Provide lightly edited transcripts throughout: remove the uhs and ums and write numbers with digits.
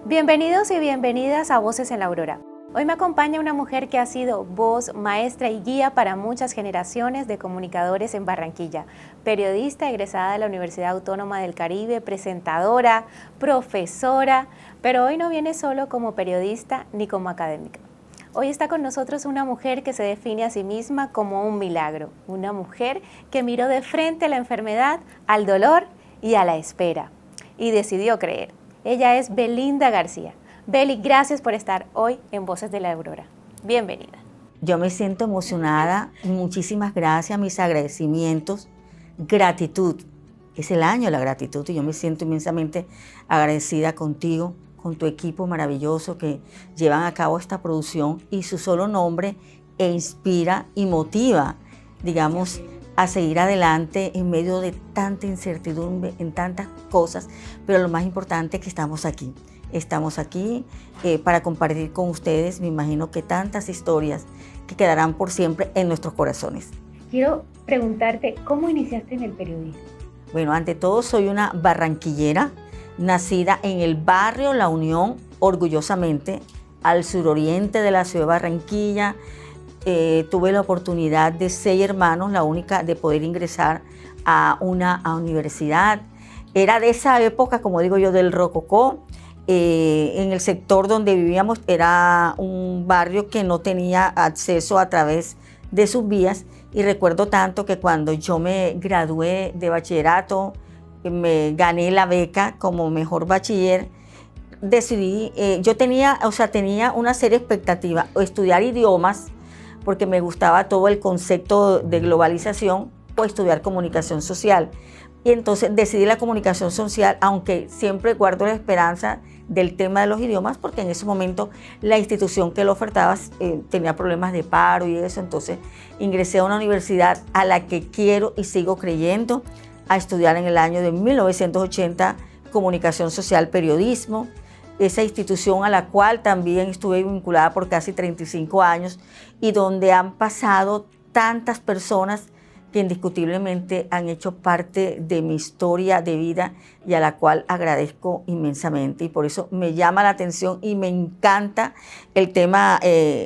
Bienvenidos y bienvenidas a Voces en la Aurora. Hoy me acompaña una mujer que ha sido voz, maestra y guía para muchas generaciones de comunicadores en Barranquilla, periodista egresada de la Universidad Autónoma del Caribe, presentadora, profesora, pero hoy no viene solo como periodista ni como académica. Hoy está con nosotros una mujer que se define a sí misma como un milagro, una mujer que miró de frente la enfermedad, al dolor y a la espera, y decidió creer. Ella es Belinda García. Beli, gracias por estar hoy en Voces de la Aurora. Bienvenida. Yo me siento emocionada, muchísimas gracias, mis agradecimientos, gratitud. Es el año de la gratitud y yo me siento inmensamente agradecida contigo, con tu equipo maravilloso que llevan a cabo esta producción y su solo nombre inspira y motiva, digamos, a seguir adelante en medio de tanta incertidumbre, en tantas cosas, pero lo más importante es que estamos aquí. Estamos aquí para compartir con ustedes, me imagino que tantas historias que quedarán por siempre en nuestros corazones. Quiero preguntarte, ¿cómo iniciaste en el periodismo? Bueno, ante todo soy una barranquillera, nacida en el barrio La Unión, orgullosamente, al suroriente de la ciudad de Barranquilla. Tuve la oportunidad de 6 hermanos, la única de poder ingresar a una universidad. Era de esa época, como digo yo, del rococó. En el sector donde vivíamos era un barrio que no tenía acceso a través de sus vías y recuerdo tanto que cuando yo me gradué de bachillerato, me gané la beca como mejor bachiller, decidí, tenía una seria expectativa, estudiar idiomas porque me gustaba todo el concepto de globalización o estudiar comunicación social. Y entonces decidí la comunicación social, aunque siempre guardo la esperanza del tema de los idiomas, porque en ese momento la institución que lo ofertaba tenía problemas de paro y eso, entonces ingresé a una universidad a la que quiero y sigo creyendo, a estudiar en el año de 1980 comunicación social, periodismo, esa institución a la cual también estuve vinculada por casi 35 años y donde han pasado tantas personas que indiscutiblemente han hecho parte de mi historia de vida y a la cual agradezco inmensamente. Y por eso me llama la atención y me encanta el tema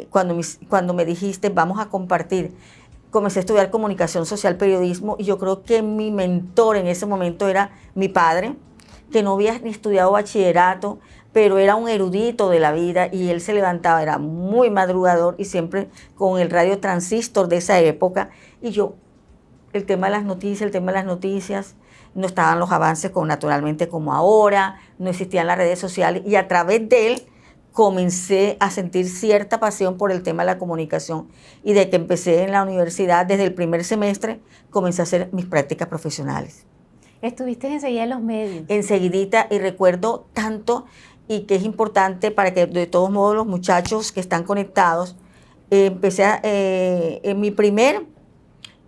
cuando me dijiste vamos a compartir. Comencé a estudiar comunicación social, periodismo y yo creo que mi mentor en ese momento era mi padre, que no había ni estudiado bachillerato, pero era un erudito de la vida y él se levantaba, era muy madrugador y siempre con el radio transistor de esa época y yo el tema de las noticias, no estaban los avances naturalmente como ahora, no existían las redes sociales y a través de él comencé a sentir cierta pasión por el tema de la comunicación y de que empecé en la universidad, desde el primer semestre, comencé a hacer mis prácticas profesionales. ¿Estuviste enseguida en los medios? Enseguidita, y recuerdo tanto y que es importante para que de todos modos los muchachos que están conectados, en mi primer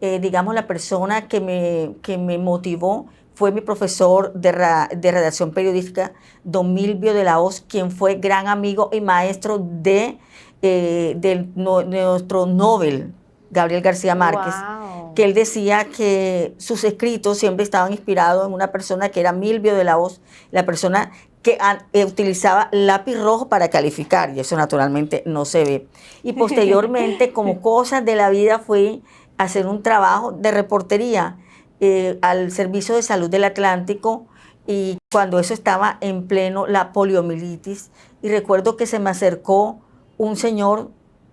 la persona que me motivó fue mi profesor de redacción periodística, don Milvio de la Hoz, quien fue gran amigo y maestro de nuestro Nobel, Gabriel García Márquez, wow, que él decía que sus escritos siempre estaban inspirados en una persona que era Milvio de la Hoz, la persona que utilizaba lápiz rojo para calificar, y eso naturalmente no se ve. Y posteriormente, como cosas de la vida, fui hacer un trabajo de reportería al Servicio de Salud del Atlántico y cuando eso estaba en pleno la poliomielitis y recuerdo que se me acercó un señor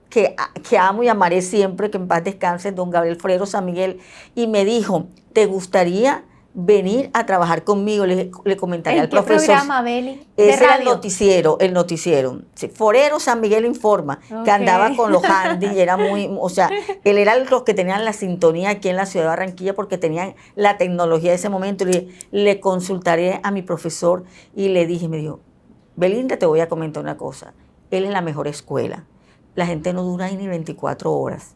que amo y amaré siempre, que en paz descanse, don Gabriel Forero San Miguel, y me dijo, ¿te gustaría venir a trabajar conmigo? Le comentaría al profesor. ¿En qué programa, Beli? Ese era el noticiero. Sí, Forero San Miguel Informa, okay, que andaba con los handy y era él era los que tenían la sintonía aquí en la ciudad de Barranquilla porque tenían la tecnología de ese momento. Le consultaré a mi profesor y le dije, me dijo, Belinda, te voy a comentar una cosa. Él es la mejor escuela. La gente no dura ahí ni 24 horas.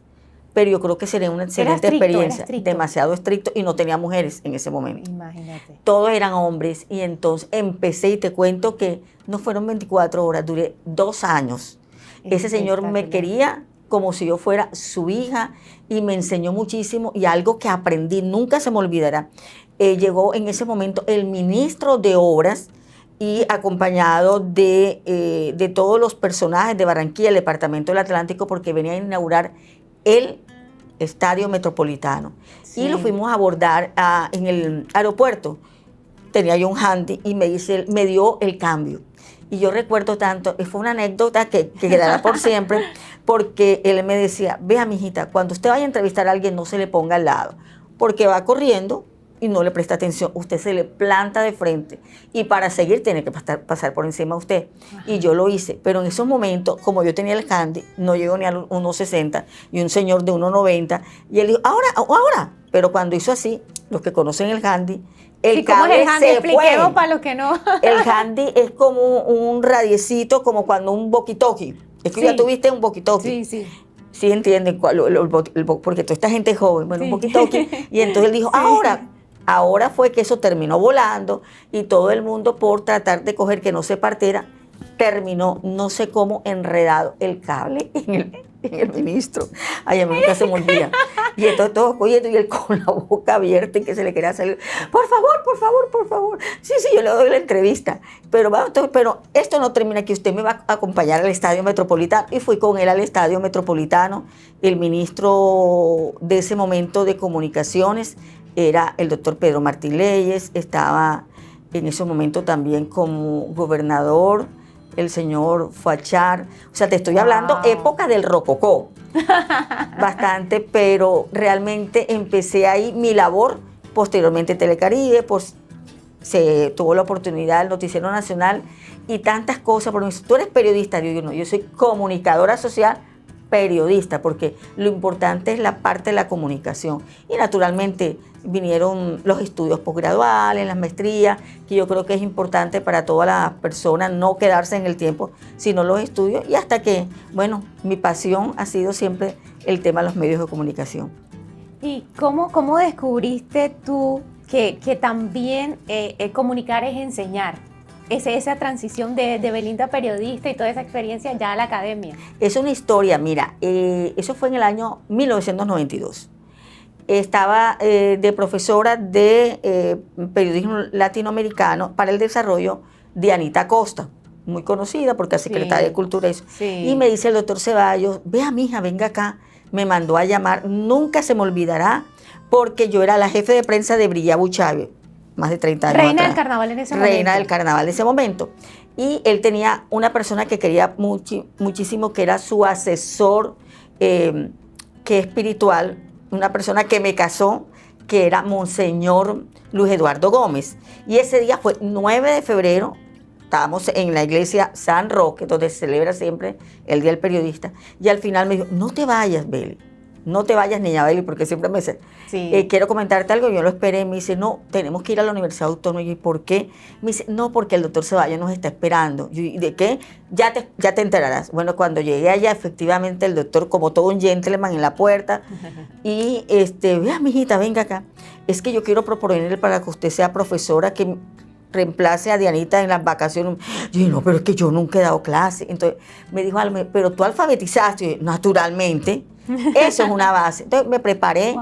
Pero yo creo que sería una excelente experiencia, demasiado estricto y no tenía mujeres en ese momento. Imagínate. Todos eran hombres y entonces empecé y te cuento que no fueron 24 horas, duré 2 años. Ese señor me quería como si yo fuera su hija y me enseñó muchísimo y algo que aprendí, nunca se me olvidará. Llegó en ese momento el ministro de Obras y acompañado de todos los personajes de Barranquilla, el Departamento del Atlántico, porque venía a inaugurar el Estadio Metropolitano. Sí. Y lo fuimos a abordar en el aeropuerto. Tenía yo un handy y me dio el cambio. Y yo recuerdo tanto, fue una anécdota que quedará por siempre, porque él me decía, vea, mijita, cuando usted vaya a entrevistar a alguien, no se le ponga al lado, porque va corriendo y no le presta atención, usted se le planta de frente y para seguir tiene que pasar por encima de usted. Ajá. Y yo lo hice, pero en esos momentos, como yo tenía el handy, no llego ni a 1.60 y un señor de 1.90, y él dijo, ahora, pero cuando hizo así, los que conocen el handy, el cable el handy? se Expliquemos fue. para los que no. El handy es como un radiecito, como cuando un walkie-talkie. Es que sí. Ya tuviste un walkie-talkie. Sí. Sí entienden, porque toda esta gente es joven, bueno, sí. Un walkie-talkie. Y entonces él dijo, sí. Ahora fue que eso terminó volando y todo el mundo por tratar de coger que no se partiera, terminó, no sé cómo, enredado el cable en el ministro. Ay, a mí nunca se me olvida. Y entonces todos cogiendo y él con la boca abierta y que se le quería salir. Por favor. Sí, yo le doy la entrevista. Pero esto no termina aquí. Usted me va a acompañar al Estadio Metropolitano. Y fui con él al Estadio Metropolitano. El ministro de ese momento de Comunicaciones era el doctor Pedro Martín Leyes. Estaba en ese momento también como gobernador el señor Fachar. O sea, te estoy hablando época del rococó. Bastante, pero realmente empecé ahí mi labor. Posteriormente Telecaribe, pues se tuvo la oportunidad del Noticiero Nacional y tantas cosas. Porque tú eres periodista, yo no, yo soy comunicadora social, periodista, porque lo importante es la parte de la comunicación. Y naturalmente vinieron los estudios posgraduales, las maestrías, que yo creo que es importante para todas las personas no quedarse en el tiempo, sino los estudios. Y hasta que, bueno, mi pasión ha sido siempre el tema de los medios de comunicación. ¿Y cómo descubriste tú que también comunicar es enseñar? Esa transición de Belinda periodista y toda esa experiencia ya a la academia. Es una historia, mira, eso fue en el año 1992. Estaba de profesora de periodismo latinoamericano para el desarrollo de Anita Costa, muy conocida porque es secretaria de Cultura. Eso. Sí. Y me dice el doctor Ceballos, vea mija, venga acá, me mandó a llamar, nunca se me olvidará, porque yo era la jefe de prensa de Brillabo Chávez, más de 30 años Reina atrás. del carnaval en ese momento. Reina del carnaval en ese momento. Y él tenía una persona que quería muchísimo, que era su asesor, que espiritual, una persona que me casó, que era Monseñor Luis Eduardo Gómez. Y ese día fue 9 de febrero, estábamos en la iglesia San Roque, donde se celebra siempre el Día del Periodista, y al final me dijo, no te vayas, Beli. No te vayas, niña Beli, porque siempre me dice, quiero comentarte algo. Yo lo esperé, me dice, no, tenemos que ir a la Universidad Autónoma. Y yo, ¿por qué? Me dice, no, porque el doctor Ceballos nos está esperando. Yo, ¿y de qué? Ya te enterarás. Bueno, cuando llegué allá, efectivamente, el doctor, como todo un gentleman en la puerta, y vea, mijita, venga acá. Es que yo quiero proponerle para que usted sea profesora, que reemplace a Dianita en las vacaciones. Yo dije, no, pero es que yo nunca he dado clase. Entonces me dijo, pero tú alfabetizaste. Y yo, naturalmente. Eso es una base. Entonces me preparé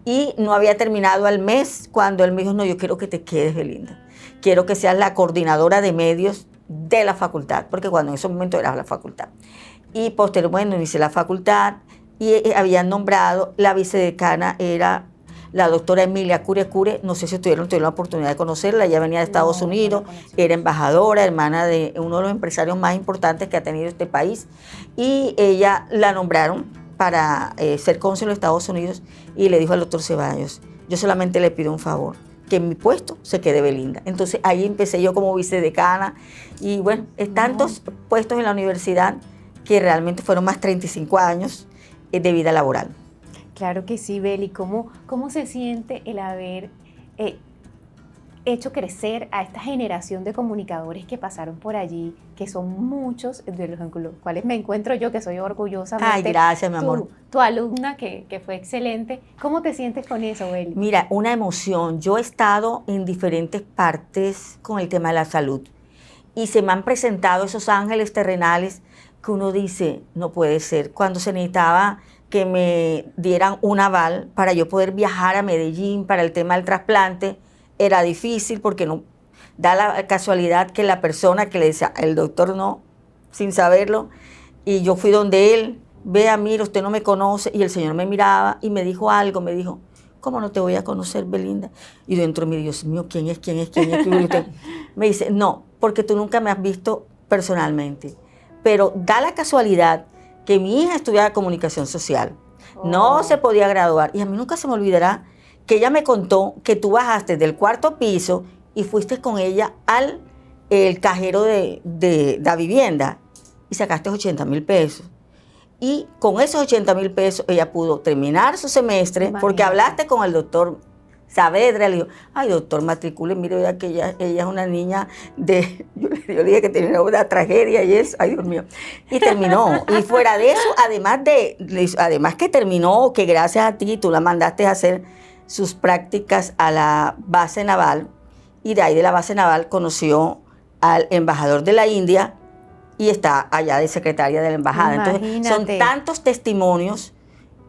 y no había terminado al mes cuando él me dijo, no, yo quiero que te quedes, Belinda. Quiero que seas la coordinadora de medios de la facultad, porque cuando en ese momento era la facultad. Y posteriormente, bueno, hice la facultad y habían nombrado, la vicedecana era la doctora Emilia Cure, no sé si tuvieron la oportunidad de conocerla, ella venía de Estados Unidos, era embajadora, hermana de uno de los empresarios más importantes que ha tenido este país, y ella la nombraron para ser cónsul de Estados Unidos, y le dijo al doctor Ceballos, yo solamente le pido un favor, que en mi puesto se quede Belinda. Entonces ahí empecé yo como vicedecana, y bueno, tantos puestos en la universidad que realmente fueron más 35 años de vida laboral. Claro que sí, Beli. ¿Cómo se siente el haber hecho crecer a esta generación de comunicadores que pasaron por allí, que son muchos, de los cuales me encuentro yo, que soy orgullosamente? Ay, gracias, mi amor. Tu alumna, que fue excelente. ¿Cómo te sientes con eso, Beli? Mira, una emoción. Yo he estado en diferentes partes con el tema de la salud y se me han presentado esos ángeles terrenales que uno dice, no puede ser. Cuando se necesitaba que me dieran un aval para yo poder viajar a Medellín para el tema del trasplante, era difícil porque no, Da la casualidad que la persona que le decía, el doctor no, sin saberlo, y yo fui donde él, vea, mira, usted no me conoce, y el señor me miraba y me dijo algo, me dijo, ¿cómo no te voy a conocer, Belinda? Y dentro de mí, Dios mío, ¿quién es? Y usted me dice, no, porque tú nunca me has visto personalmente, pero da la casualidad que mi hija estudiaba comunicación social, no se podía graduar, y a mí nunca se me olvidará que ella me contó que tú bajaste del 4º piso y fuiste con ella al el cajero de la vivienda y sacaste 80,000 pesos. Y con esos 80,000 pesos ella pudo terminar su semestre. Imagínate. Porque hablaste con el doctor Saavedra, le dijo, ay doctor, matricule, mire ya que ella es una niña de, yo le dije que tenía una tragedia y eso, ay Dios mío, y terminó. Y fuera de eso, además que terminó, que gracias a ti tú la mandaste a hacer sus prácticas a la base naval, y de ahí de la base naval conoció al embajador de la India y está allá de secretaria de la embajada. Imagínate. Entonces son tantos testimonios,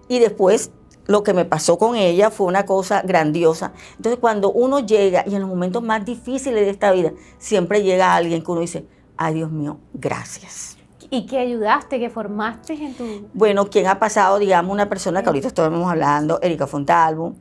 y después lo que me pasó con ella fue una cosa grandiosa. Entonces cuando uno llega, y en los momentos más difíciles de esta vida, siempre llega alguien que uno dice, ay Dios mío, gracias. ¿Y qué ayudaste, qué formaste en tu...? Bueno, ¿quién ha pasado? Digamos, una persona que ahorita estamos hablando, Erika Fontalvo,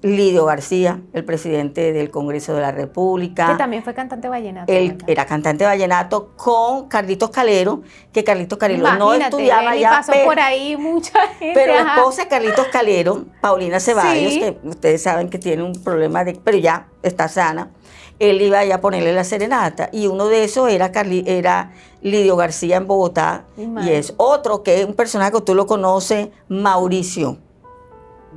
Lidio García, el presidente del Congreso de la República. Que también fue cantante vallenato. Él era cantante vallenato con Carlitos Calero, que Carlitos Calero no estudiaba ya. Pasó por ahí mucha gente. Pero la esposa de Carlitos Calero, Paulina Ceballos, sí, que ustedes saben que tiene un problema pero ya está sana, él iba ya a ponerle la serenata, y uno de esos era Lidio García en Bogotá, y es otro que es un personaje que tú lo conoces, Mauricio,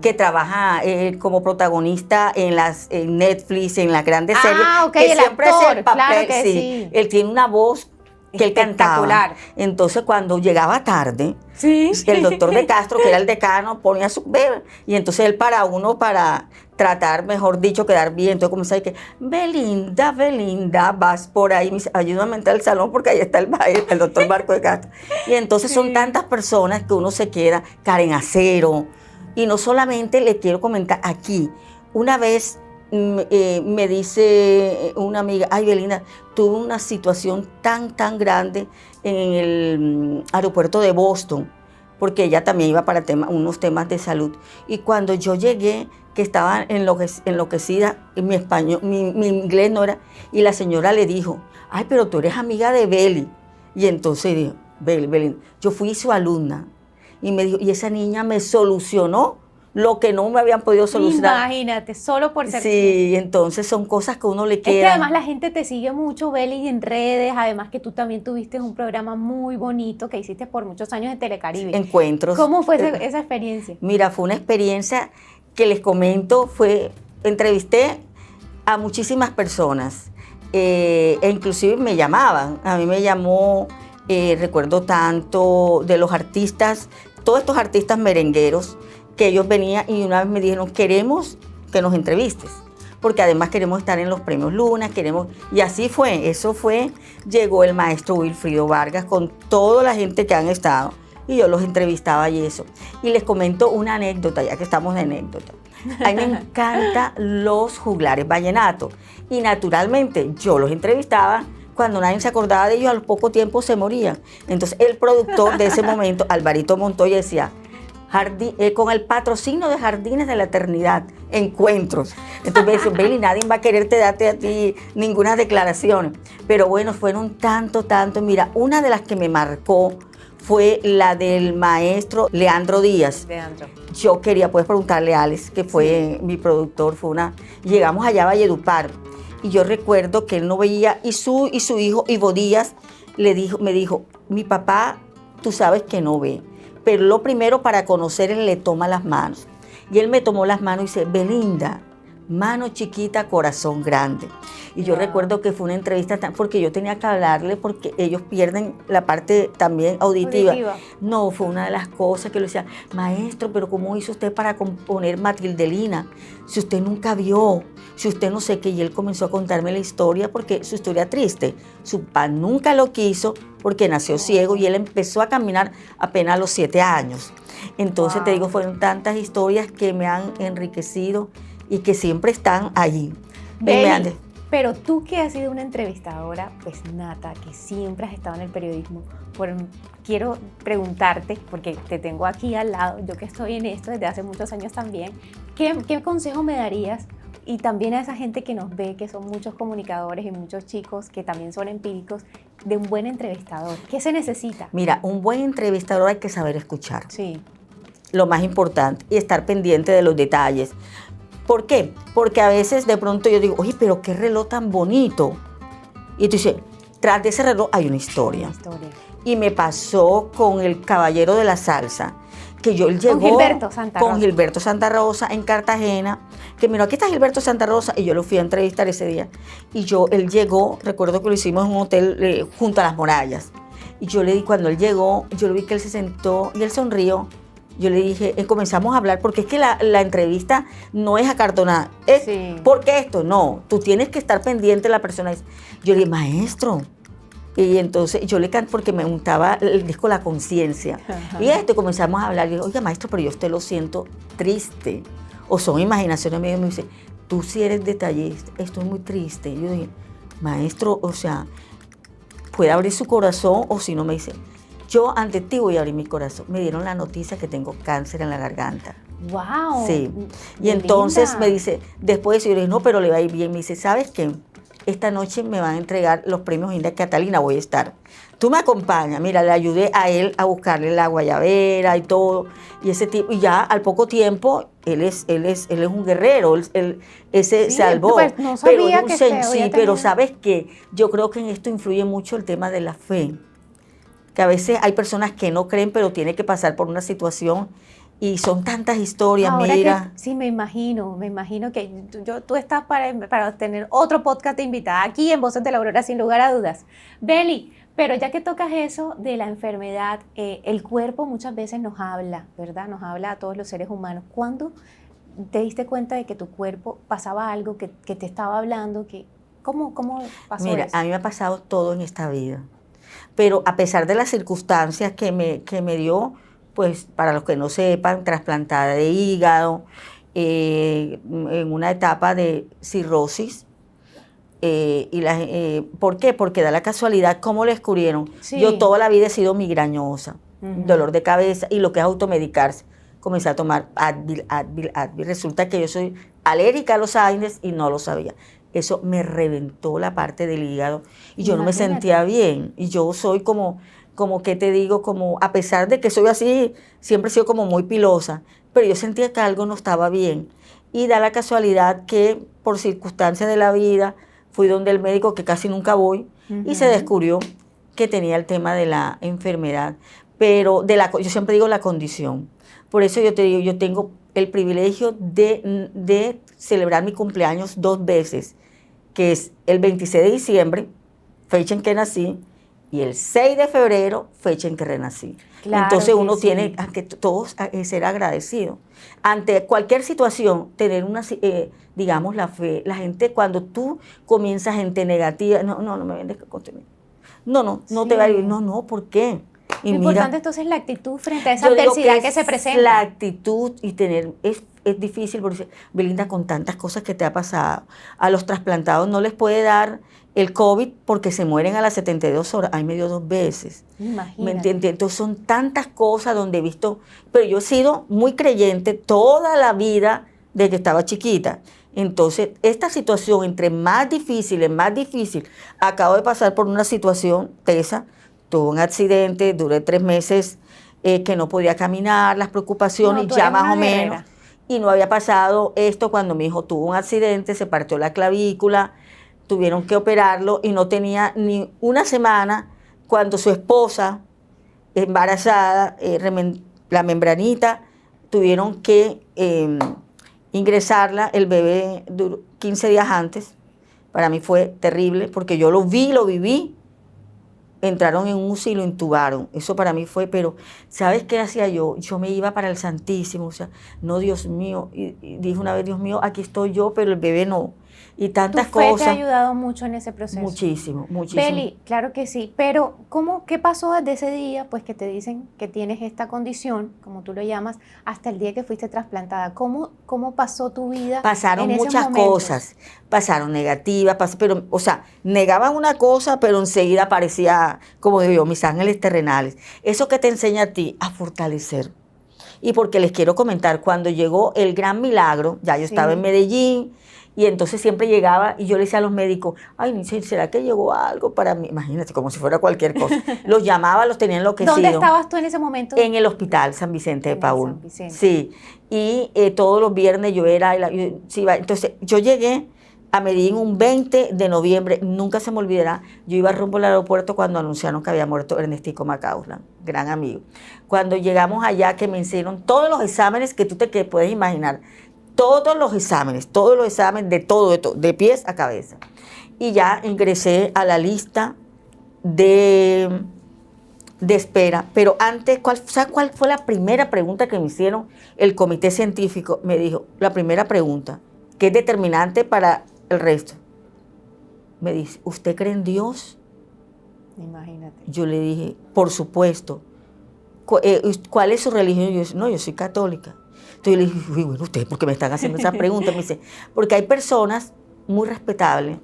que trabaja como protagonista en Netflix, en las grandes series, okay, que el siempre actor, hace el papel, claro que sí. Él tiene una voz que él cantaba. Entonces cuando llegaba tarde, sí, el doctor de Castro, que era el decano, ponía su bebé, y entonces él para tratar, mejor dicho, quedar bien, entonces comenzaba a decir, Belinda, vas por ahí, ayúdame a entrar al salón porque ahí está el doctor Marco de Castro. Y entonces sí, son tantas personas que uno se queda, Karen Acero. Y no solamente le quiero comentar aquí, una vez me dice una amiga, ay Belinda, tuve una situación tan grande en el aeropuerto de Boston, porque ella también iba para unos temas de salud. Y cuando yo llegué, que estaba enloquecida, mi inglés no era, y la señora le dijo, ay, pero tú eres amiga de Beli. Y entonces dijo, Belinda, yo fui su alumna. Y me dijo, y esa niña me solucionó lo que no me habían podido solucionar. Imagínate, solo por ser. Sí, entonces son cosas que uno le queda. Es que además la gente te sigue mucho, Beli, en redes, además que tú también tuviste un programa muy bonito que hiciste por muchos años en Telecaribe. Encuentros. ¿Cómo fue esa experiencia? Mira, fue una experiencia que les comento, entrevisté a muchísimas personas, e inclusive me llamaban. A mí me llamó, recuerdo tanto, de los artistas, todos estos artistas merengueros, que ellos venían y una vez me dijeron, queremos que nos entrevistes, porque además queremos estar en los premios Luna, y así fue, llegó el maestro Wilfrido Vargas con toda la gente que han estado, y yo los entrevistaba y eso. Y les comento una anécdota, ya que estamos de anécdota. A mí me encantan los juglares vallenatos, y naturalmente yo los entrevistaba. Cuando nadie se acordaba de ellos, a los poco tiempo se morían. Entonces el productor de ese momento, Alvarito Montoya, decía, con el patrocinio de Jardines de la Eternidad, encuentros. Entonces me dice, Beli, nadie va a quererte darte a ti ninguna declaración. Pero bueno, fueron tanto. Mira, una de las que me marcó fue la del maestro Leandro Díaz. Yo quería, puedes preguntarle a Alex, que fue mi productor, llegamos allá a Valledupar, y yo recuerdo que él no veía, y su hijo Ivo Díaz me dijo, mi papá, tú sabes que no ve, pero lo primero para conocer, él le toma las manos. Y él me tomó las manos y dice, Belinda, mano chiquita, corazón grande. Y yo recuerdo que fue una entrevista, porque yo tenía que hablarle, porque ellos pierden la parte también auditiva. No, fue una de las cosas que le decía, maestro, pero ¿cómo hizo usted para componer Matildelina? Si usted nunca vio, si usted no sé qué. Y él comenzó a contarme la historia, porque su historia triste. Su papá nunca lo quiso porque nació ciego, y él empezó a caminar apenas a los 7 años. Entonces te digo, fueron tantas historias que me han enriquecido y que siempre están ahí. Beli, Pero tú que has sido una entrevistadora, pues nata, que siempre has estado en el periodismo, quiero preguntarte, porque te tengo aquí al lado, yo que estoy en esto desde hace muchos años también, ¿qué consejo me darías? Y también a esa gente que nos ve, que son muchos comunicadores y muchos chicos que también son empíricos, de un buen entrevistador. ¿Qué se necesita? Mira, un buen entrevistador hay que saber escuchar. Sí. Lo más importante, y estar pendiente de los detalles. ¿Por qué? Porque a veces de pronto yo digo, oye, pero qué reloj tan bonito. Y tú dices, tras de ese reloj hay una historia. Y me pasó con el caballero de la salsa, que él llegó con Gilberto Santa Rosa en Cartagena, que mira, aquí está Gilberto Santa Rosa, y yo lo fui a entrevistar ese día. Y él llegó, recuerdo que lo hicimos en un hotel junto a las murallas. Y cuando él llegó, yo lo vi que él se sentó y él sonrió. Yo le dije, comenzamos a hablar, porque es que la entrevista no es acartonada. ¿Por qué esto? No, tú tienes que estar pendiente de la persona. Yo le dije, maestro. Y entonces yo le canté porque me untaba el disco La Conciencia. Y comenzamos a hablar. Le dije, oiga, maestro, pero yo usted lo siento triste. O son imaginaciones mías. Me dice, tú sí eres detallista, estoy muy triste. Y yo dije, maestro, o sea, puede abrir su corazón, o si no me dice, yo ante ti voy a abrir mi corazón. Me dieron la noticia que tengo cáncer en la garganta. ¡Wow! Sí. Y entonces linda. Me dice, después de eso, yo le dije, no, pero le va a ir bien. Me dice, ¿sabes qué? Esta noche me van a entregar los premios India Catalina, voy a estar. Tú me acompañas. Mira, le ayudé a él a buscarle la guayabera y todo. Y ese tipo, y ya al poco tiempo, él es un guerrero, él se salvó. No sabía pero ¿sabes qué? Yo creo que en esto influye mucho el tema de la fe. Que a veces hay personas que no creen, pero tienen que pasar por una situación y son tantas historias, ahora mira. Sí, me imagino que tú estás para tener otro podcast de invitada aquí en Voces de la Aurora, sin lugar a dudas. Beli, pero ya que tocas eso de la enfermedad, el cuerpo muchas veces nos habla, ¿verdad? Nos habla a todos los seres humanos. ¿Cuándo te diste cuenta de que tu cuerpo pasaba algo que te estaba hablando? ¿Cómo pasó eso? Mira, a mí me ha pasado todo en esta vida. Pero a pesar de las circunstancias que me dio, pues para los que no sepan, trasplantada de hígado, en una etapa de cirrosis. ¿Por qué? Porque da la casualidad, ¿cómo lo descubrieron? Sí. Yo toda la vida he sido migrañosa, dolor de cabeza y lo que es automedicarse. Comencé a tomar Advil. Resulta que yo soy alérgica a los AINES y no lo sabía. Eso me reventó la parte del hígado y yo no me sentía bien. Y yo soy como ¿qué te digo? Como, a pesar de que soy así, siempre he sido como muy pilosa, pero yo sentía que algo no estaba bien. Y da la casualidad que por circunstancias de la vida fui donde el médico, que casi nunca voy, y se descubrió que tenía el tema de la enfermedad. Pero yo siempre digo la condición. Por eso yo te digo, yo tengo el privilegio de celebrar mi cumpleaños 2 veces, que es el 26 de diciembre, fecha en que nací, y el 6 de febrero, fecha en que renací. Claro. Entonces uno tiene que todos ser agradecidos. Ante cualquier situación, tener digamos, la fe. La gente, cuando tú comienzas gente negativa, no me vendes contenido. No te va a ir. No, ¿por qué? Y lo importante entonces es la actitud frente a esa adversidad que se presenta. La actitud y tener, es difícil, porque Belinda, con tantas cosas que te ha pasado, a los trasplantados no les puede dar el COVID porque se mueren a las 72 horas. Ay, me dio 2 veces. Imagínate. Entonces son tantas cosas donde he visto, pero yo he sido muy creyente toda la vida desde que estaba chiquita. Entonces, esta situación, entre más difícil, acabo de pasar por una situación tesa. Tuve un accidente, duré 3 meses que no podía caminar, las preocupaciones ya más o menos. Y no había pasado esto cuando mi hijo tuvo un accidente, se partió la clavícula, tuvieron que operarlo y no tenía ni una semana cuando su esposa, embarazada, la membranita, tuvieron que ingresarla, el bebé duró 15 días antes. Para mí fue terrible porque yo lo viví. Entraron en UCI y lo intubaron. Eso para mí fue, pero ¿sabes qué hacía yo? Yo me iba para el Santísimo, o sea, no, Dios mío. Y dije una vez, Dios mío, aquí estoy yo, pero el bebé no. y tantas Tu fe cosas. te ha ayudado mucho en ese proceso. Muchísimo, muchísimo. Beli, claro que sí, pero ¿qué pasó desde ese día, pues que te dicen que tienes esta condición, como tú lo llamas, hasta el día que fuiste trasplantada? ¿Cómo pasó tu vida Pasaron en esos muchas momentos? cosas, pasaron negativas, pero, o sea, negaban una cosa, pero enseguida aparecía, como digo yo, mis ángeles terrenales. Eso que te enseña a ti a fortalecer. Y porque les quiero comentar, cuando llegó el gran milagro, ya yo estaba en Medellín, y entonces siempre llegaba y yo le decía a los médicos, ay, ¿será que llegó algo para mí? Imagínate, como si fuera cualquier cosa. Los llamaba, los tenía enloquecidos. ¿Dónde estabas tú en ese momento? En el hospital San Vicente de Paúl. San Vicente. Sí, y todos los viernes yo era, entonces yo llegué a Medellín un 20 de noviembre, nunca se me olvidará, yo iba rumbo al aeropuerto cuando anunciaron que había muerto Ernestico Macauslan, gran amigo. Cuando llegamos allá, que me hicieron todos los exámenes que que puedes imaginar, todos los exámenes de todo, de pies a cabeza. Y ya ingresé a la lista de espera. Pero antes, ¿sabes cuál fue la primera pregunta que me hicieron? El comité científico me dijo, la primera pregunta, que es determinante para el resto. Me dice, ¿usted cree en Dios? Imagínate. Yo le dije, por supuesto. ¿Cuál es su religión? Y yo dije, no, yo soy católica. Entonces yo le dije, uy, bueno, ¿ustedes por qué me están haciendo esa pregunta? Me dice, porque hay personas muy respetables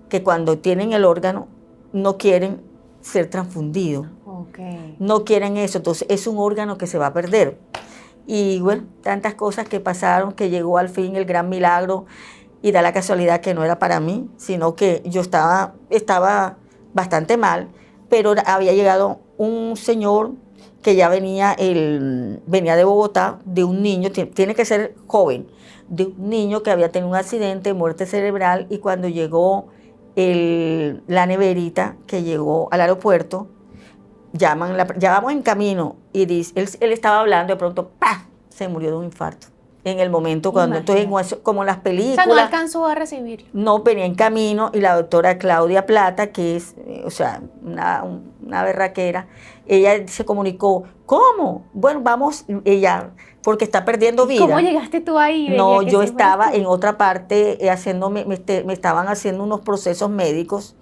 que cuando tienen el órgano no quieren ser transfundidos. Okay. No quieren eso, entonces es un órgano que se va a perder. Y bueno, tantas cosas que pasaron, que llegó al fin el gran milagro, y da la casualidad que no era para mí, sino que yo estaba bastante mal, pero había llegado un señor que ya venía de Bogotá, de un niño, tiene que ser joven, de un niño que había tenido un accidente, muerte cerebral, y cuando llegó la neverita que llegó al aeropuerto, ya vamos en camino, y dice, él estaba hablando, de pronto, ¡pah!, se murió de un infarto. En el momento cuando, entonces, como en las películas. O sea, no alcanzó a recibir. No, venía en camino, y la doctora Claudia Plata, que es, o sea, una berraquera, ella se comunicó, ¿cómo? Bueno, vamos, ella, porque está perdiendo vida. ¿Cómo llegaste tú ahí? No, yo estaba en otra parte me estaban haciendo unos procesos médicos,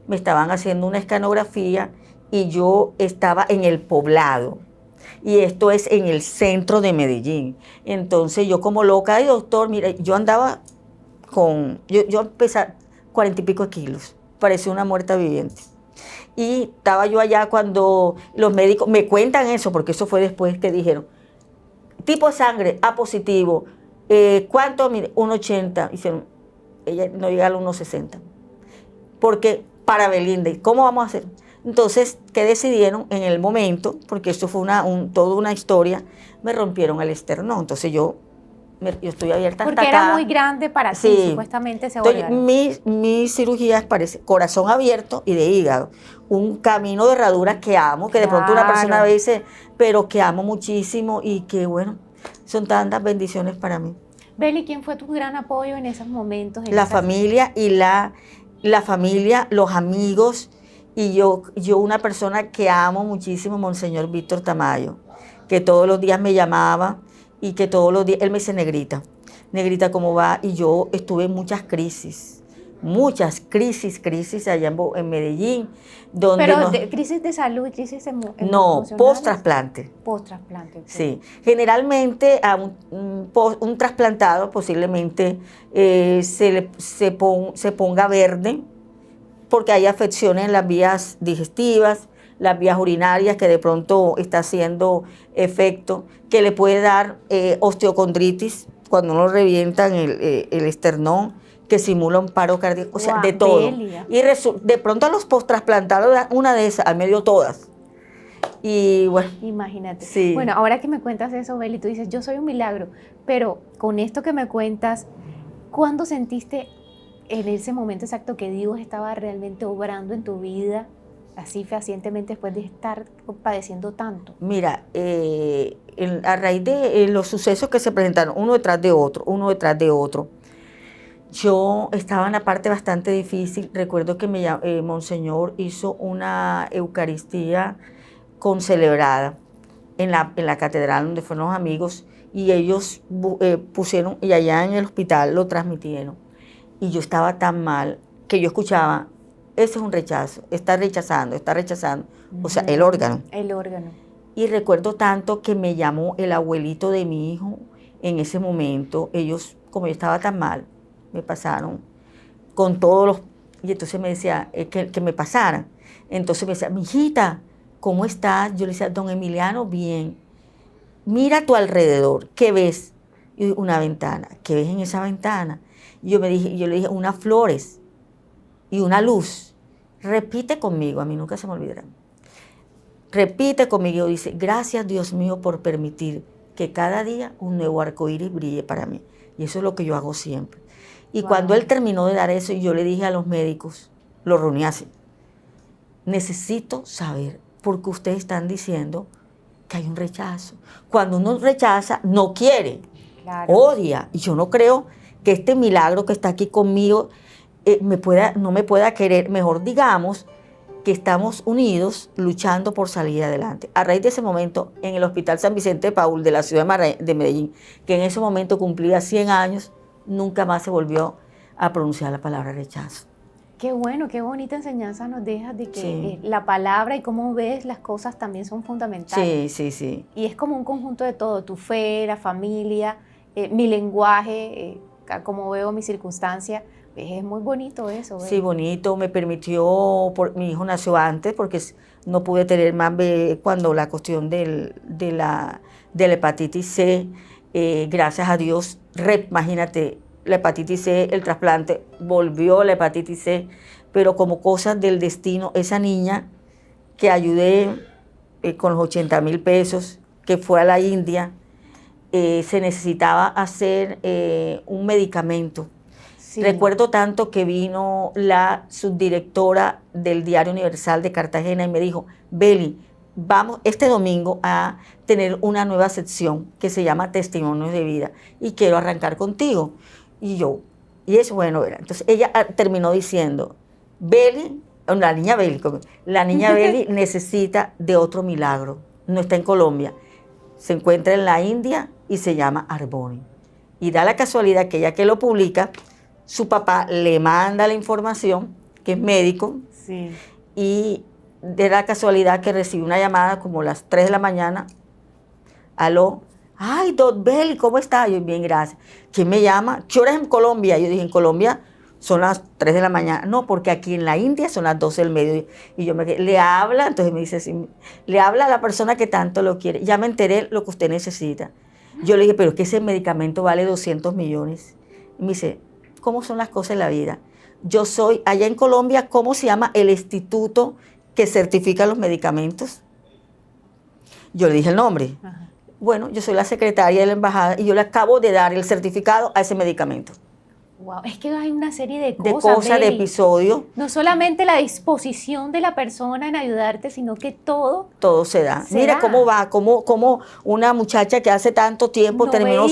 me estaban haciendo una escanografía, y yo estaba en el Poblado. Y esto es en el centro de Medellín. Entonces yo como loca, ay doctor, mira, yo andaba yo pesaba 40 y pico kilos, parecía una muerta viviente. Y estaba yo allá cuando los médicos me cuentan eso, porque eso fue después que dijeron, tipo de sangre A positivo, ¿cuánto? Mire, 1,80, hicieron, ella no llega a los 1,60. Porque para Belinda, ¿cómo vamos a hacer? Entonces, ¿qué decidieron en el momento? Porque esto fue toda una historia, me rompieron el esternón. Entonces yo estoy abierta hasta acá. Porque era muy grande para ti, supuestamente ese órgano. Mi cirugía parece corazón abierto y de hígado. Un camino de herradura que amo, que de pronto una persona dice, pero que amo muchísimo, y que bueno, son tantas bendiciones para mí. Beli, ¿quién fue tu gran apoyo en esos momentos? La familia y la familia, los amigos. Y yo una persona que amo muchísimo, Monseñor Víctor Tamayo, que todos los días me llamaba, y que todos los días, él me dice, Negrita, ¿cómo va? Y yo estuve en muchas crisis allá en Medellín. Pero crisis de salud y crisis emocionales. No, post-trasplante. Post-trasplante. Okay. Sí, generalmente a un trasplantado posiblemente se ponga verde, porque hay afecciones en las vías digestivas, las vías urinarias, que de pronto está haciendo efecto, que le puede dar osteocondritis cuando uno revientan el esternón, que simula un paro cardíaco, o sea, de todo. Delia. Y de pronto a los post-trasplantados, una de esas, al medio todas. Y bueno. Imagínate. Sí. Bueno, ahora que me cuentas eso, Beli, tú dices, yo soy un milagro, pero con esto que me cuentas, ¿cuándo sentiste en ese momento exacto que Dios estaba realmente obrando en tu vida así fehacientemente después de estar padeciendo tanto? Mira, a raíz de los sucesos que se presentaron uno detrás de otro, yo estaba en una parte bastante difícil. Recuerdo que Monseñor hizo una Eucaristía concelebrada en la catedral donde fueron los amigos, y ellos pusieron, y allá en el hospital lo transmitieron. Y yo estaba tan mal que yo escuchaba, eso es un rechazo, está rechazando, está rechazando. O sea, el órgano. El órgano. Y recuerdo tanto que me llamó el abuelito de mi hijo en ese momento. Ellos, como yo estaba tan mal, me pasaron con todos los... Y entonces me decía que me pasaran. Entonces me decía, mijita, ¿cómo estás? Yo le decía, don Emiliano, bien. Mira a tu alrededor, ¿qué ves? Y una ventana. ¿Qué ves en esa ventana? Y yo le dije, unas flores y una luz. Repite conmigo, a mí nunca se me olvidará. Repite conmigo, dice, gracias Dios mío por permitir que cada día un nuevo arcoíris brille para mí. Y eso es lo que yo hago siempre. Y cuando él terminó de dar eso, yo le dije a los médicos, lo reuní así, necesito saber por qué ustedes están diciendo que hay un rechazo. Cuando uno rechaza, no quiere, claro, odia. Y yo no creo que este milagro que está aquí conmigo no me pueda querer. Mejor digamos que estamos unidos luchando por salir adelante. A raíz de ese momento, en el Hospital San Vicente de Paúl de la ciudad de Medellín, que en ese momento cumplía 100 años, nunca más se volvió a pronunciar la palabra rechazo. Qué bueno, qué bonita enseñanza nos dejas de que la palabra y cómo ves las cosas también son fundamentales. Sí. Y es como un conjunto de todo, tu fe, la familia, mi lenguaje, cómo veo mi circunstancia. Es muy bonito eso. Sí, bonito. Me permitió, mi hijo nació antes porque no pude tener más bebé cuando la cuestión de la hepatitis C, gracias a Dios, imagínate, la hepatitis C, el trasplante, volvió la hepatitis C, pero como cosas del destino, esa niña que ayudé con los 80,000 pesos, que fue a la India, se necesitaba hacer un medicamento. Sí. Recuerdo tanto que vino la subdirectora del Diario Universal de Cartagena y me dijo, Beli, vamos este domingo a tener una nueva sección que se llama Testimonios de Vida y quiero arrancar contigo. Y es bueno, entonces ella terminó diciendo, Beli, la niña Beli necesita de otro milagro, no está en Colombia, se encuentra en la India y se llama Arboni. Y da la casualidad que ella que lo publica, su papá le manda la información, que es médico, sí, y de la casualidad que recibe una llamada como a las 3 de la mañana, aló, ay, Dot Beli, ¿cómo está? Yo, bien, gracias. ¿Quién me llama? ¿Qué hora es en Colombia? Yo dije, en Colombia son las 3 de la mañana. No, porque aquí en la India son las 12 del mediodía. Y yo le habla, entonces me dice, sí, le habla a la persona que tanto lo quiere. Ya me enteré lo que usted necesita. Yo le dije, pero es que ese medicamento vale 200 millones. Y me dice, ¿cómo son las cosas en la vida? Yo soy, allá en Colombia, ¿cómo se llama el instituto que certifica los medicamentos? Yo le dije el nombre. Ajá. Bueno, yo soy la secretaria de la embajada y yo le acabo de dar el certificado a ese medicamento. Wow, es que hay una serie de cosas, de episodios. No solamente la disposición de la persona en ayudarte, sino que todo se da. Mira cómo va, cómo una muchacha que hace tanto tiempo terminó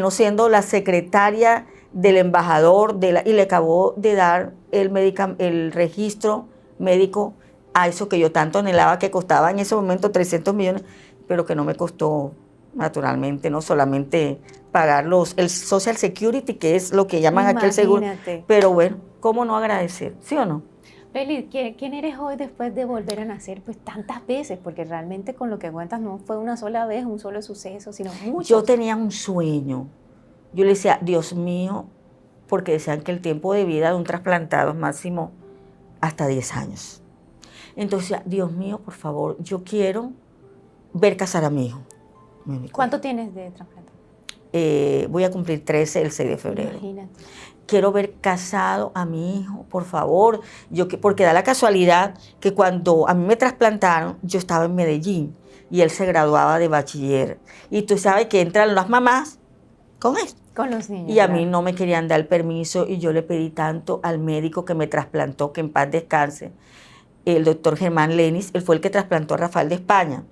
siendo la secretaria del embajador y le acabó de dar el registro médico a eso que yo tanto anhelaba, que costaba en ese momento 300 millones, pero que no me costó, naturalmente, no solamente pagar el Social Security, que es lo que llaman aquí el seguro, pero bueno, ¿cómo no agradecer? ¿Sí o no? Beli, ¿quién eres hoy después de volver a nacer pues tantas veces? Porque realmente con lo que cuentas no fue una sola vez, un solo suceso, sino muchos. Yo tenía un sueño. Yo le decía, Dios mío, porque decían que el tiempo de vida de un trasplantado es máximo hasta 10 años. Entonces, Dios mío, por favor, yo quiero ver casar a mi hijo. ¿Cuánto tienes de trasplante? Voy a cumplir 13 el 6 de febrero. Imagínate. Quiero ver casado a mi hijo, por favor. Porque da la casualidad que cuando a mí me trasplantaron, yo estaba en Medellín y él se graduaba de bachiller. Y tú sabes que entran las mamás con él. Con los niños. Y a mí no me querían dar el permiso y yo le pedí tanto al médico que me trasplantó, que en paz descanse, el doctor Germán Lenis, él fue el que trasplantó a Rafael de España.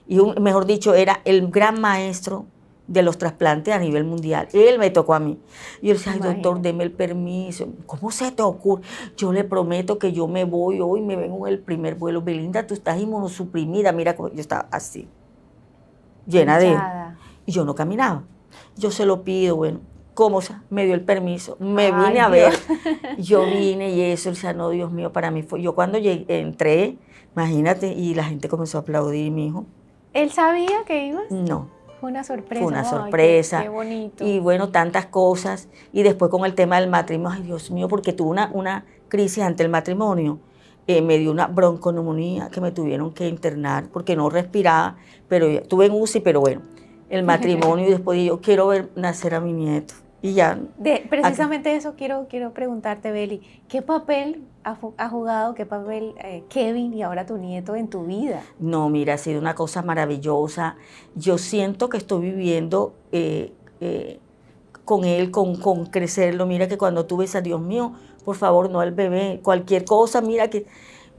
Y mejor dicho, era el gran maestro de los trasplantes a nivel mundial. Él me tocó a mí. Y yo le decía, ay, doctor, deme el permiso. ¿Cómo se te ocurre? Yo le prometo que yo me voy hoy, me vengo en el primer vuelo. Belinda, tú estás inmunosuprimida. Mira, yo estaba así, llena de... Y yo no caminaba. Yo se lo pido, bueno. como, o sea, me dio el permiso, me vine a ver, yo vine y eso, o sea, no, Dios mío, para mí fue, yo cuando entré, imagínate, y la gente comenzó a aplaudir, mi hijo. ¿Él sabía que ibas? No. Fue una sorpresa. Fue una sorpresa. Qué bonito. Y bueno, tantas cosas. Y después con el tema del matrimonio, ay Dios mío, porque tuve una crisis ante el matrimonio. Me dio una bronconeumonía que me tuvieron que internar porque no respiraba, pero tuve en UCI, pero bueno, el matrimonio y después yo quiero ver nacer a mi nieto. Y ya. Precisamente aquí. Eso quiero preguntarte, Beli. ¿Qué papel ha jugado, qué papel Kevin y ahora tu nieto en tu vida? No, mira, ha sido una cosa maravillosa. Yo siento que estoy viviendo con él, con crecerlo. Mira que cuando tú ves a Dios mío, por favor, no al bebé, cualquier cosa, mira que...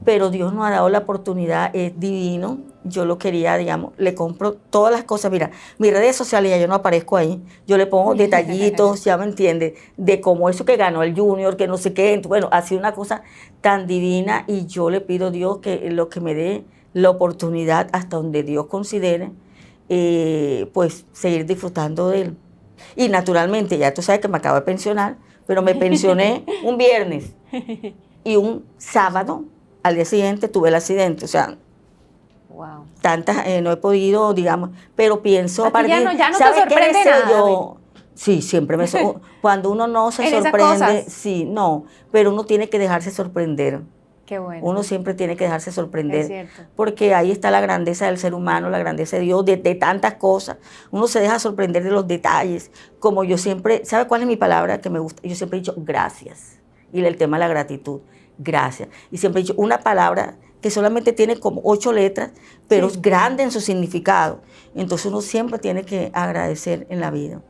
Pero Dios nos ha dado la oportunidad, es divino. Yo lo quería, digamos, le compro todas las cosas. Mira, mis redes sociales, ya yo no aparezco ahí. Yo le pongo detallitos, ya me entiende, de cómo eso que ganó el Junior, que no sé qué. Bueno, ha sido una cosa tan divina y yo le pido a Dios que lo que me dé la oportunidad hasta donde Dios considere, pues seguir disfrutando de él. Y naturalmente, ya tú sabes que me acabo de pensionar, pero me pensioné un viernes y un sábado. Al día siguiente tuve el accidente, o sea, wow. Tantas, no he podido, digamos, pero pienso a partir, ya no te sorprende nada. Yo, sí, siempre me cuando uno no se sorprende, sí, no, pero uno tiene que dejarse sorprender. Qué bueno. Uno siempre tiene que dejarse sorprender, es cierto. Porque ahí está la grandeza del ser humano, la grandeza de Dios, de tantas cosas. Uno se deja sorprender de los detalles, como yo siempre, ¿sabe cuál es mi palabra que me gusta? Yo siempre he dicho gracias, y el tema de la gratitud. Gracias. Y siempre he dicho una palabra que solamente tiene como 8 letras, pero es grande en su significado. Entonces uno siempre tiene que agradecer en la vida.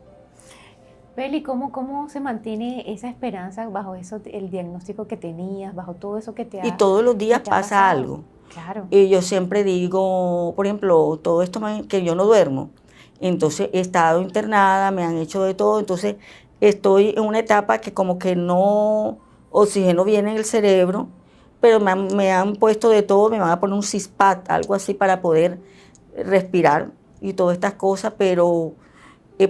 Beli, ¿cómo se mantiene esa esperanza bajo eso, el diagnóstico que tenías, bajo todo eso que te ha pasado? Y todos los días pasa algo. Claro. Y yo siempre digo, por ejemplo, todo esto que yo no duermo. Entonces he estado internada, me han hecho de todo. Entonces estoy en una etapa que como que no... oxígeno viene en el cerebro, pero me han puesto de todo, me van a poner un CISPAT, algo así para poder respirar y todas estas cosas, pero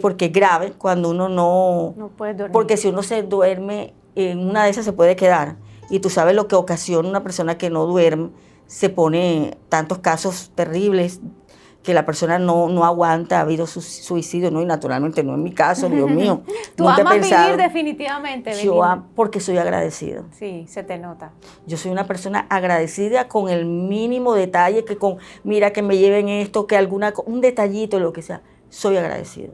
porque es grave cuando uno no puede dormir. Porque si uno se duerme, en una de esas se puede quedar. Y tú sabes lo que ocasiona una persona que no duerme, se pone tantos casos terribles que la persona no aguanta, ha habido suicidio, ¿no? Y naturalmente no es mi caso, Dios mío. Tú amas vivir definitivamente, Belinda. Porque soy agradecido. Sí, se te nota. Yo soy una persona agradecida con el mínimo detalle, mira que me lleven esto, que un detallito, lo que sea, soy agradecido.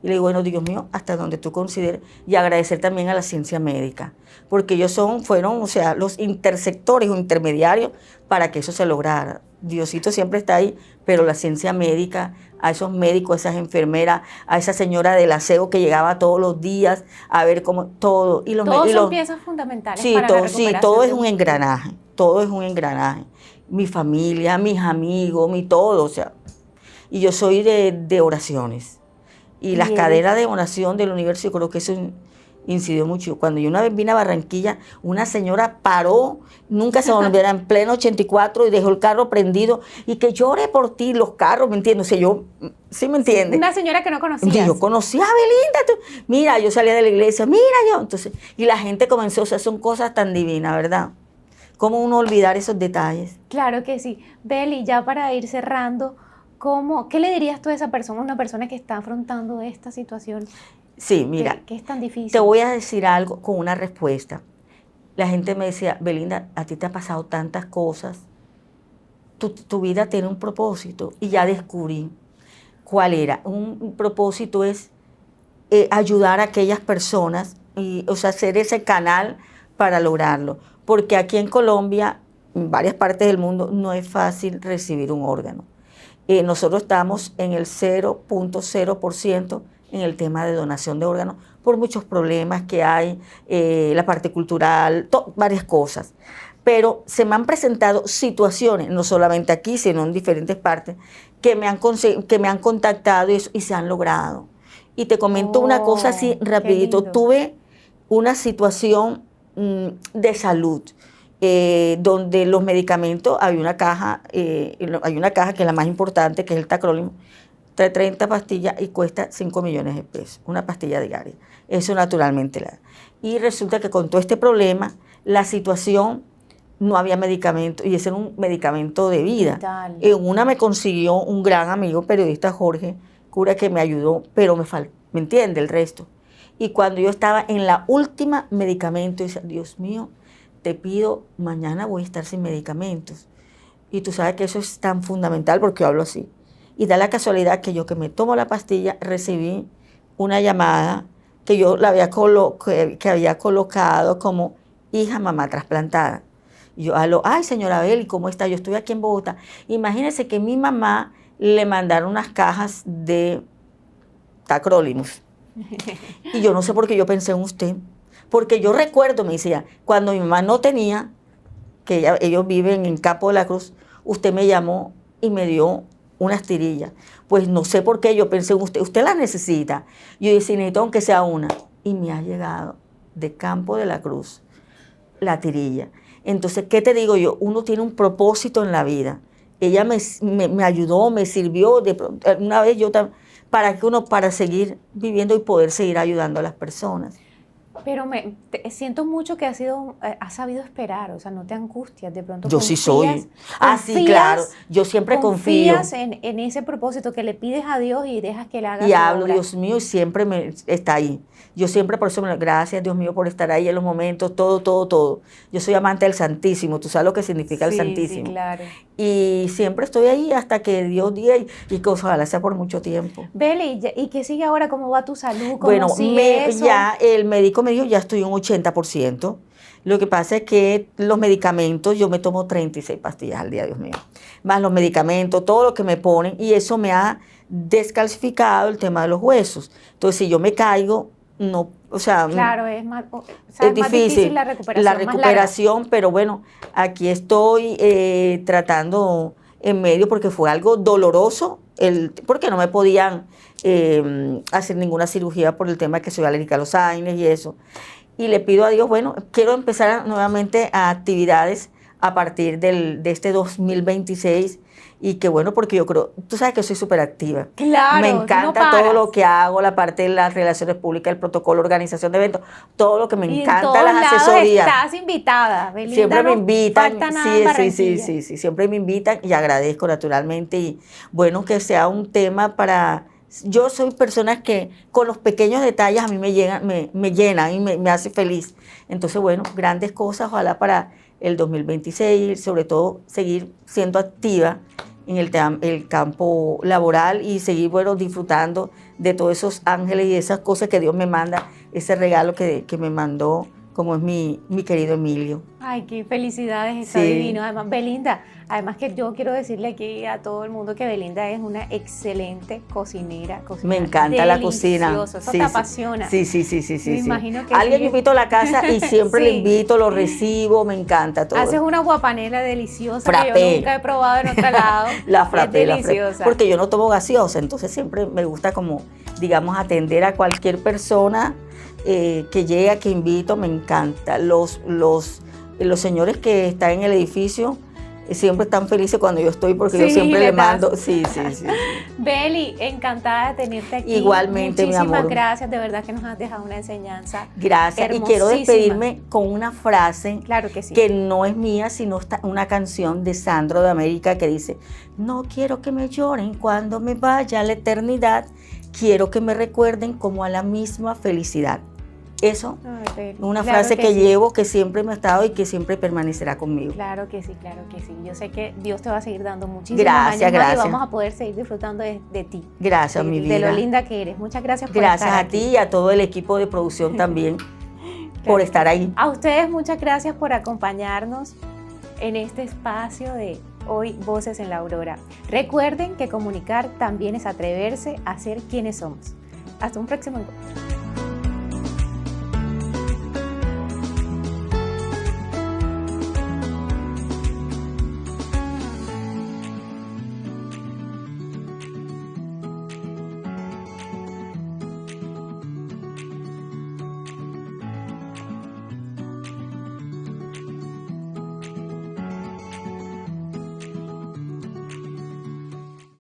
Y le digo, bueno, Dios mío, hasta donde tú consideres, y agradecer también a la ciencia médica, porque ellos fueron, o sea, los intersectores o intermediarios para que eso se lograra. Diosito siempre está ahí, pero la ciencia médica, a esos médicos, a esas enfermeras, a esa señora del aseo que llegaba todos los días a ver cómo todo. Todos son piezas fundamentales para la recuperación. Sí, todo es un engranaje, todo es un engranaje. Mi familia, mis amigos, mi todo, o sea. Y yo soy de oraciones. Y las cadenas de oración del universo, yo creo que eso incidió mucho. Cuando yo una vez vine a Barranquilla, una señora paró, nunca se me olvidará, en pleno 84 y dejó el carro prendido y que llore por ti, los carros, ¿me entiendes? O sea, yo, ¿sí me entiendes? Una señora que no conocías. Y yo conocía a Belinda, mira, yo salía de la iglesia, mira yo, entonces, y la gente comenzó, o sea, son cosas tan divinas, ¿verdad? ¿Cómo uno olvidar esos detalles? Claro que sí. Beli, ya para ir cerrando, ¿qué le dirías tú a esa persona, una persona que está afrontando esta situación? Sí, mira, que es tan difícil. Te voy a decir algo con una respuesta. La gente me decía, Belinda, a ti te ha pasado tantas cosas, tu vida tiene un propósito, y ya descubrí cuál era. Un propósito es ayudar a aquellas personas, o sea, ser ese canal para lograrlo. Porque aquí en Colombia, en varias partes del mundo, no es fácil recibir un órgano. Nosotros estamos en el 0.0% en el tema de donación de órganos por muchos problemas que hay, la parte cultural, varias cosas. Pero se me han presentado situaciones, no solamente aquí, sino en diferentes partes, que me han contactado y se han logrado. Y te comento una cosa así rapidito. Tuve una situación de salud, donde los medicamentos, hay una caja que es la más importante, que es el tacrolimus, trae 30 pastillas y cuesta 5 millones de pesos, una pastilla diaria. Eso naturalmente. Y resulta que con todo este problema, la situación, no había medicamento, y ese era un medicamento de vida. Vital. En una me consiguió un gran amigo, periodista Jorge Cura, que me ayudó, pero ¿me entiende? El resto. Y cuando yo estaba en la última medicamento, decía, Dios mío, te pido, mañana voy a estar sin medicamentos. Y tú sabes que eso es tan fundamental porque yo hablo así. Y da la casualidad que yo que me tomo la pastilla, recibí una llamada que yo la había que había colocado como hija mamá trasplantada. Y yo, ay señora Beli, ¿cómo está? Yo estoy aquí en Bogotá. Imagínese que mi mamá le mandaron unas cajas de tacrolimus. Y yo no sé por qué yo pensé en usted. Porque yo recuerdo, me decía, cuando mi mamá no tenía, que ellos viven en Campo de la Cruz, usted me llamó y me dio unas tirillas. Pues no sé por qué yo pensé en usted. Usted las necesita. Yo dije, necesito aunque sea una. Y me ha llegado de Campo de la Cruz la tirilla. Entonces, ¿qué te digo yo? Uno tiene un propósito en la vida. Ella me ayudó, me sirvió. Una vez yo también, para seguir viviendo y poder seguir ayudando a las personas. Pero siento mucho que has sabido esperar, o sea, no te angustias, de pronto yo confías, sí soy. Sí, claro, yo siempre confío. Confías en ese propósito que le pides a Dios y dejas que le haga y su hablo, obra. Dios mío, y siempre está ahí. Yo siempre por eso, gracias Dios mío por estar ahí en los momentos, todo. Yo soy amante del Santísimo, tú sabes lo que significa el Santísimo. Sí, claro. Y siempre estoy ahí hasta que Dios diga y que ojalá sea por mucho tiempo. Beli, ¿y qué sigue ahora? ¿Cómo va tu salud? ¿Cómo Bueno, sigue eso? ya el médico me dijo, ya estoy un 80%. Lo que pasa es que los medicamentos, yo me tomo 36 pastillas al día, Dios mío. Más los medicamentos, todo lo que me ponen, y eso me ha descalcificado el tema de los huesos. Entonces, si yo me caigo, no, o sea, claro, es más difícil la recuperación. La recuperación, pero bueno, aquí estoy tratando en medio porque fue algo doloroso, porque no me podían hacer ninguna cirugía por el tema de que soy alérgica a los AINES y eso. Y le pido a Dios, bueno, quiero empezar nuevamente a actividades a partir de este 2026 y que bueno, porque yo creo, tú sabes que soy súper activa. Claro, me encanta todo lo que hago, la parte de las relaciones públicas, el protocolo, organización de eventos, todo lo que me encanta, las asesorías. Estás invitada, Belinda, siempre me invitan, sí, siempre me invitan y agradezco naturalmente y bueno, que sea un tema para... Yo soy persona que con los pequeños detalles a mí me llenan y me hace feliz. Entonces, bueno, grandes cosas, ojalá para el 2026, sobre todo seguir siendo activa en el campo laboral y seguir, bueno, disfrutando de todos esos ángeles y esas cosas que Dios me manda, ese regalo que me mandó, como es mi querido Emilio. Ay, qué felicidades, está divino. Además, Belinda, además que yo quiero decirle aquí a todo el mundo que Belinda es una excelente cocinera. Me encanta la cocina. Eso te apasiona. Sí. Me imagino que alguien me invito a la casa y siempre le invito, lo recibo, me encanta todo. Haces una guapanela deliciosa frappé. Que yo nunca he probado en otro lado. La frappé, deliciosa. Porque yo no tomo gaseosa, entonces siempre me gusta como, digamos, atender a cualquier persona que llega, que invito, me encanta. Los señores que están en el edificio siempre están felices cuando yo estoy porque yo siempre le mando. Sí. Beli, encantada de tenerte aquí. Igualmente, mi amor. Muchísimas gracias, de verdad que nos has dejado una enseñanza. Gracias. Y quiero despedirme con una frase claro que, sí. que no es mía, sino una canción de Sandro de América que dice: no quiero que me lloren cuando me vaya a la eternidad, quiero que me recuerden como a la misma felicidad. Eso, una frase que llevo, que siempre me ha estado y que siempre permanecerá conmigo. Claro que sí. Yo sé que Dios te va a seguir dando muchísimos años más y vamos a poder seguir disfrutando de ti. Gracias, mi vida. De lo linda que eres. Muchas gracias por estar aquí. Gracias a ti y a todo el equipo de producción también por estar ahí. A ustedes muchas gracias por acompañarnos en este espacio de Hoy Voces en la Aurora. Recuerden que comunicar también es atreverse a ser quienes somos. Hasta un próximo encuentro.